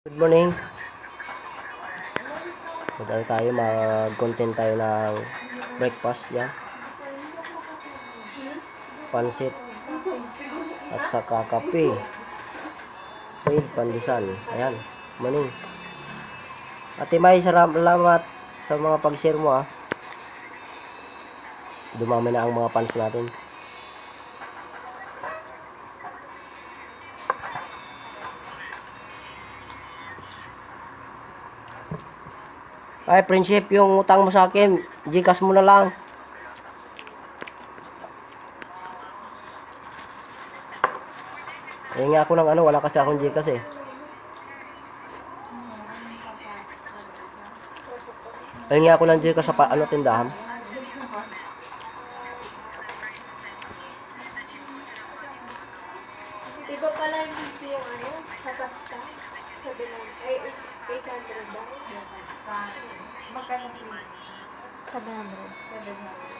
Good morning. Tayo mag-content tayo ng breakfast yan. Pansit at saka kape. With pandesal. Ayan. Morning. Ate May, salamat sa mga pag-share mo ah. Dumami na ang mga fans natin. Ay, friendship, yung utang mo sa akin, Gcash mo na lang. Hingi ako ng wala kasi akong Gcash eh. Hingi ako ng Gcash sa tindahan. Iba pala yung sa pasta. Sabi lang, ay, 800 daw. Magkano po yun? 700. 700.